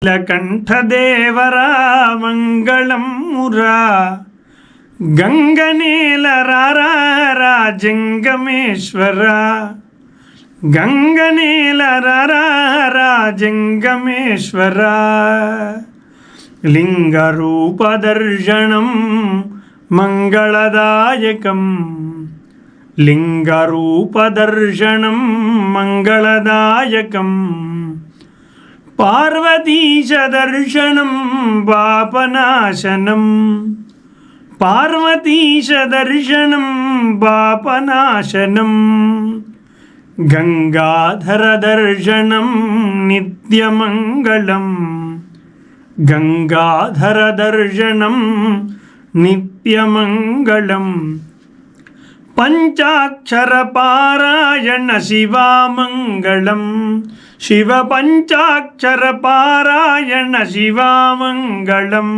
నీలకంఠదేవరా Mangalam మురా గంగనేలరారా Jangameshwara గంగనేలరారా Jangameshwara లింగరూపదర్శనం మంగళదాయకం లింగరూపదర్శనం మంగళదాయకం పార్వతీశదర్శనం Papanasam పార్వతీశదర్శనం Papanasam గంగాధరదర్శనం నిత్యమంగళం గంగాధరదర్శనం నిత్యమంగళం పంచాక్షరపారాయణ శివామంగళం Shiva పంచాక్షరపారాయణ శివామంగళం